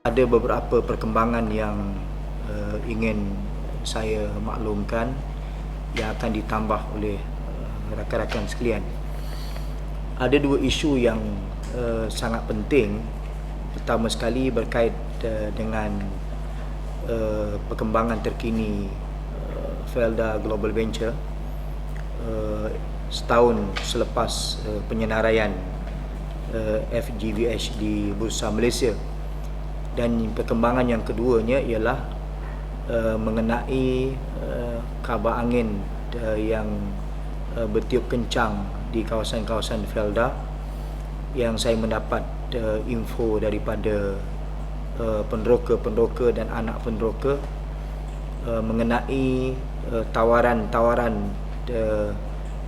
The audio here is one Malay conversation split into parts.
Ada beberapa perkembangan yang ingin saya maklumkan yang akan ditambah oleh rakan-rakan sekalian. Ada dua isu yang sangat penting. Pertama sekali berkait dengan perkembangan terkini Felda Global Venture setahun selepas penyenaraian FGVH di Bursa Malaysia. Dan perkembangan yang keduanya ialah mengenai kabar angin yang bertiup kencang di kawasan-kawasan Felda, yang saya mendapat info daripada penderoka-penderoka dan anak penderoka mengenai tawaran-tawaran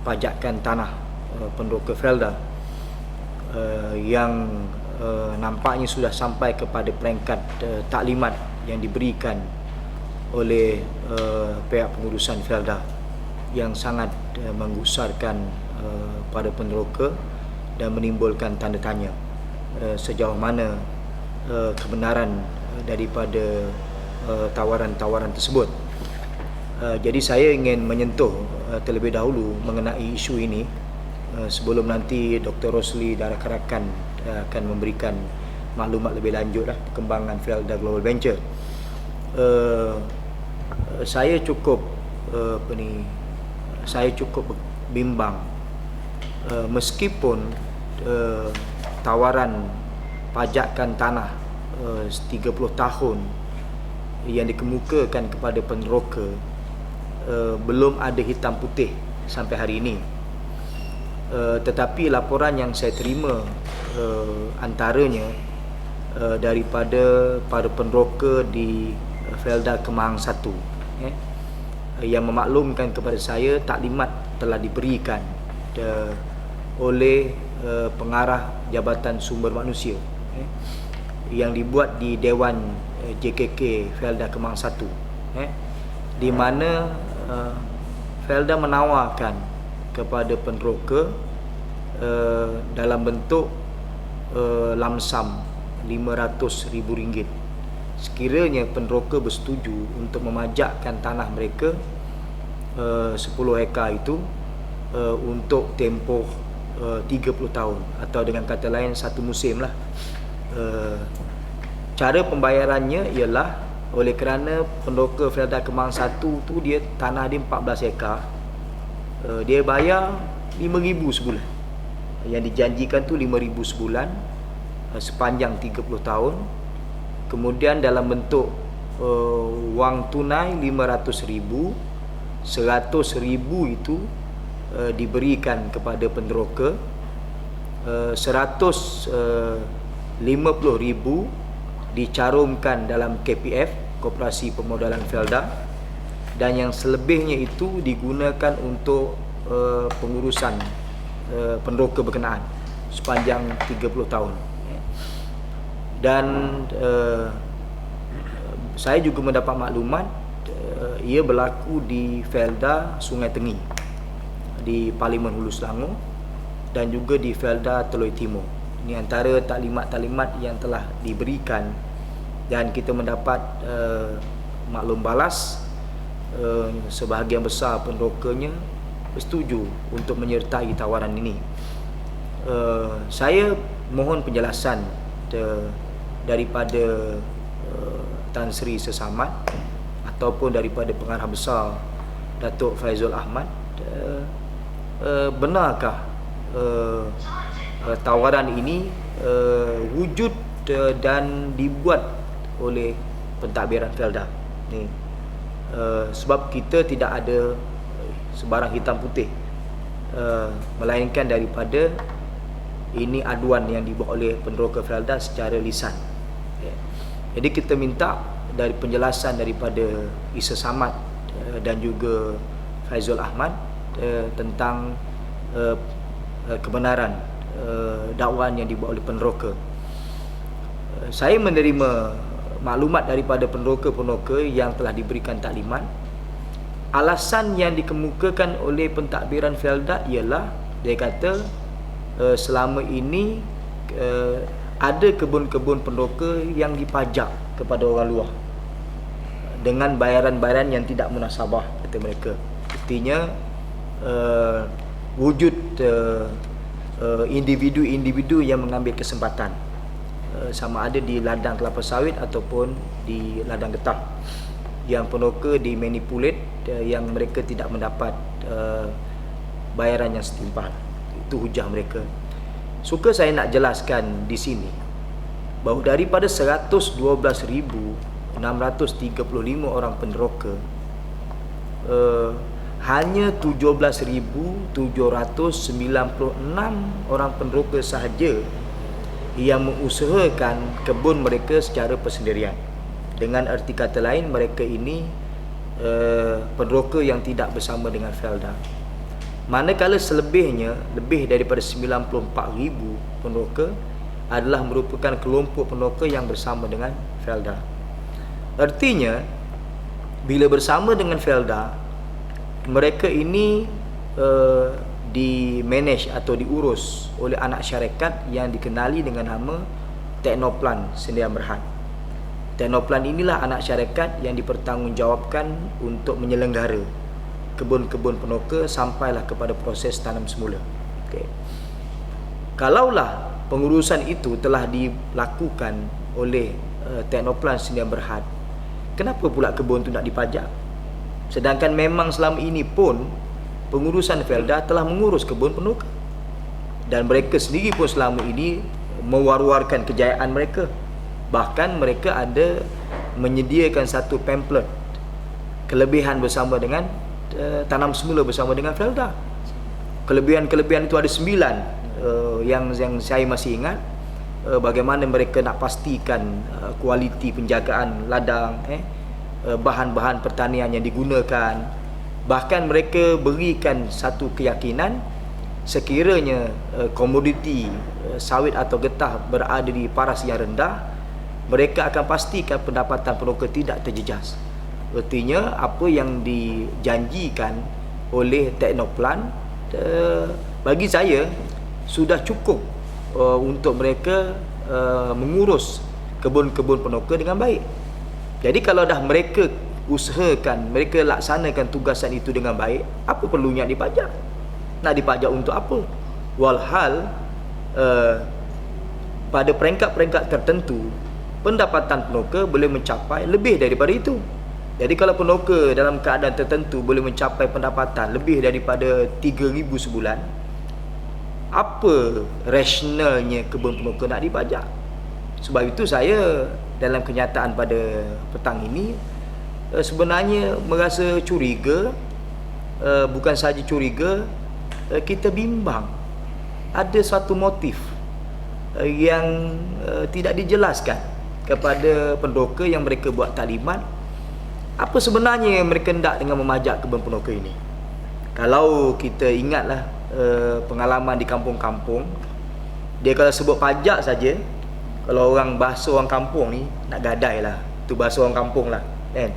pajakan tanah penderoka Felda yang nampaknya sudah sampai kepada peringkat taklimat yang diberikan oleh pihak pengurusan Felda, yang sangat menggusarkan pada penderoka dan menimbulkan tanda tanya sejauh mana kebenaran daripada tawaran-tawaran tersebut. Jadi saya ingin menyentuh terlebih dahulu mengenai isu ini sebelum nanti Dr. Rosli dan rakan-rakan akan memberikan maklumat lebih lanjut perkembangan Felda Global Venture. Saya cukup bimbang meskipun tawaran pajakan tanah 30 tahun yang dikemukakan kepada penderoka belum ada hitam putih sampai hari ini. Tetapi laporan yang saya terima antaranya daripada para penderoka di Felda Kemang 1 yang memaklumkan kepada saya taklimat telah diberikan oleh pengarah Jabatan Sumber Manusia yang dibuat di Dewan JKK Felda Kemang 1, di mana Felda menawarkan kepada penderoka dalam bentuk lamsam RM500,000 sekiranya penderoka bersetuju untuk memajakkan tanah mereka 10 hektar itu untuk tempoh 30 tahun, atau dengan kata lain satu musim lah. Cara pembayarannya ialah, oleh kerana penderoka Felda Kemang 1 tu dia tanah dia 14 hektar, dia bayar RM5,000 sebulan. Yang dijanjikan tu RM5,000 sebulan sepanjang 30 tahun. Kemudian dalam bentuk wang tunai RM500,000, RM100,000 itu diberikan kepada penderoka, RM150,000 dicarumkan dalam KPF, Koperasi Permodalan Felda, dan yang selebihnya itu digunakan untuk pengurusan penderoka berkenaan sepanjang 30 tahun. Dan saya juga mendapat maklumat ia berlaku di Felda Sungai Tengi, di Parlimen Hulu Selangor, dan juga di Felda Teluk Timur. Ini antara taklimat-taklimat yang telah diberikan, dan kita mendapat maklum balas sebahagian besar penderokanya bersetuju untuk menyertai tawaran ini. Saya mohon penjelasan daripada Tan Sri Sesamad ataupun daripada pengarah besar Datuk Faizul Ahmad, benarkah tawaran ini wujud dan dibuat oleh pentadbiran Felda ni? Sebab kita tidak ada sebarang hitam putih, melainkan daripada ini aduan yang dibuat oleh penderoka Felda secara lisan. Jadi kita minta dari penjelasan daripada Isa Samad dan juga Faizul Ahmad tentang kebenaran dakwaan yang dibuat oleh penderoka. Saya menerima maklumat daripada penderoka-penderoka yang telah diberikan taklimat. Alasan yang dikemukakan oleh pentadbiran Felda ialah, dia kata selama ini ada kebun-kebun pendoka yang dipajak kepada orang luar dengan bayaran-bayaran yang tidak munasabah, kata mereka. Artinya wujud individu-individu yang mengambil kesempatan, sama ada di ladang kelapa sawit ataupun di ladang getah, yang pendoka dimanipulate, yang mereka tidak mendapat bayaran yang setimpal. Itu hujah mereka. Suka saya nak jelaskan di sini bahawa daripada 112,635 orang penderoka, hanya 17,796 orang penderoka sahaja yang mengusahakan kebun mereka secara persendirian. Dengan erti kata lain, mereka ini penderoka yang tidak bersama dengan Felda. Manakala selebihnya, lebih daripada 94,000 penderoka adalah merupakan kelompok penderoka yang bersama dengan Felda. Artinya, bila bersama dengan Felda, mereka ini di-manage atau diurus oleh anak syarikat yang dikenali dengan nama Teknoplan Sdn Bhd. Teknoplan inilah anak syarikat yang dipertanggungjawabkan untuk menyelenggara kebun-kebun pendoka sampailah kepada proses tanam semula. Okay. Kalaulah pengurusan itu telah dilakukan oleh Teknoplan Sdn Bhd, kenapa pula kebun itu nak dipajak? Sedangkan memang selama ini pun pengurusan Felda telah mengurus kebun pendoka, dan mereka sendiri pun selama ini mewar-warkan kejayaan mereka. Bahkan mereka ada menyediakan satu pamphlet kelebihan bersama dengan tanam semula bersama dengan Felda. Kelebihan-kelebihan itu ada 9 yang saya masih ingat. Bagaimana mereka nak pastikan kualiti penjagaan ladang, bahan-bahan pertanian yang digunakan. Bahkan mereka berikan satu keyakinan, sekiranya komoditi sawit atau getah berada di paras yang rendah, mereka akan pastikan pendapatan pendoka tidak terjejas. Artinya apa yang dijanjikan oleh Teknoplan, bagi saya sudah cukup untuk mereka mengurus kebun-kebun pendoka dengan baik. Jadi kalau dah mereka usahakan, mereka laksanakan tugasan itu dengan baik, apa perlunya dipajak? Nak dipajak untuk apa? Walhal pada peringkat-peringkat tertentu, pendapatan pendoka boleh mencapai lebih daripada itu. Jadi kalau pendoka dalam keadaan tertentu boleh mencapai pendapatan lebih daripada 3,000 sebulan, apa rasionalnya kebun pendoka nak dipajak? Sebab itu saya dalam kenyataan pada petang ini sebenarnya merasa curiga. Bukan sahaja curiga, kita bimbang. Ada suatu motif yang tidak dijelaskan kepada pendoka yang mereka buat taklimat. Apa sebenarnya yang mereka hendak dengan memajak kebun pendoka ini? Kalau kita ingatlah pengalaman di kampung-kampung, dia kalau sebut pajak saja, kalau orang bahasa orang kampung ni nak gadai lah, tu bahasa orang kampung lah, kan?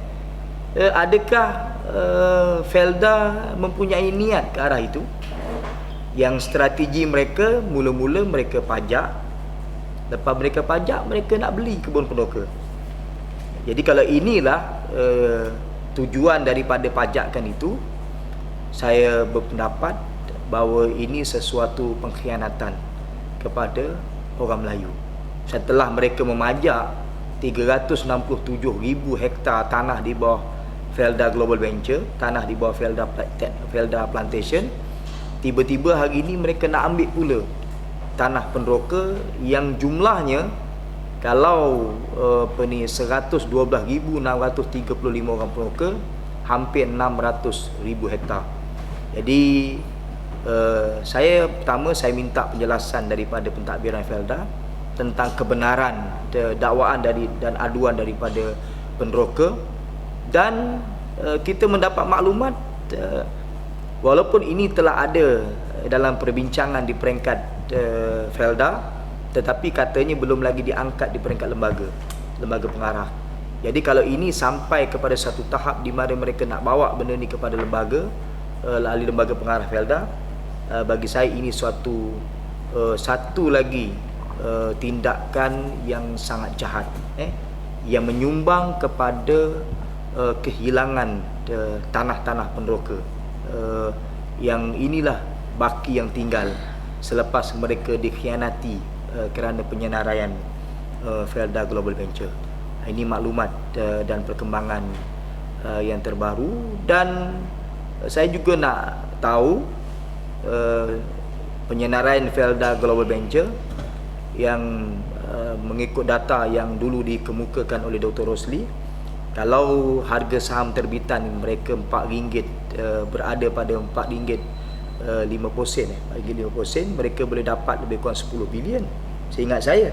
Adakah Felda mempunyai niat ke arah itu? Yang strategi mereka, mula-mula mereka pajak, lepas mereka pajak, mereka nak beli kebun pendoka. Jadi kalau inilah tujuan daripada pajakan itu, saya berpendapat bahawa ini sesuatu pengkhianatan kepada orang Melayu. Setelah mereka memajak 367,000 hektar tanah di bawah Felda Global Venture, tanah di bawah Felda Plantation, tiba-tiba hari ini mereka nak ambil pula tanah penderoka yang jumlahnya, kalau 112,635 orang penderoka, hampir 600,000 hektar. Jadi pertama saya minta penjelasan daripada pentadbiran Felda tentang kebenaran dakwaan dan aduan daripada penderoka. Dan kita mendapat maklumat, walaupun ini telah ada dalam perbincangan di peringkat Felda, tetapi katanya belum lagi diangkat di peringkat lembaga pengarah. Jadi kalau ini sampai kepada satu tahap di mana mereka nak bawa benda ni kepada lembaga, ahli lembaga pengarah Felda, bagi saya ini satu lagi tindakan yang sangat jahat, yang menyumbang kepada kehilangan tanah-tanah penderoka. Yang inilah baki yang tinggal selepas mereka dikhianati kerana penyenaraian Felda Global Venture. Ini maklumat dan perkembangan yang terbaru, dan saya juga nak tahu penyenaraian Felda Global Venture yang mengikut data yang dulu dikemukakan oleh Dr. Rosli, kalau harga saham terbitan mereka RM4 berada pada RM4.50, mereka boleh dapat lebih kurang 10 bilion. Seingat saya,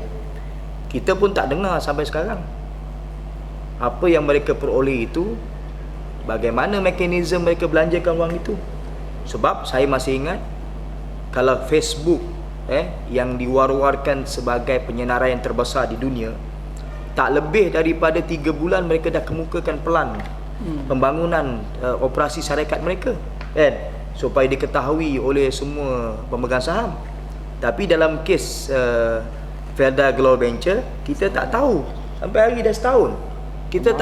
kita pun tak dengar sampai sekarang apa yang mereka peroleh itu, bagaimana mekanisme mereka belanjakan wang itu. Sebab saya masih ingat, kalau Facebook yang diwar-warkan sebagai penyenaraian terbesar di dunia, tak lebih daripada 3 bulan mereka dah kemukakan pelan pembangunan operasi syarikat mereka, supaya diketahui oleh semua pemegang saham. Tapi dalam kes Felda Global Venture, kita tak tahu sampai hari dah setahun. Kita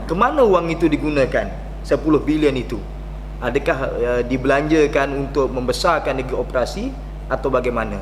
ke mana wang itu digunakan, 10 bilion itu. Adakah dibelanjakan untuk membesarkan lagi operasi atau bagaimana?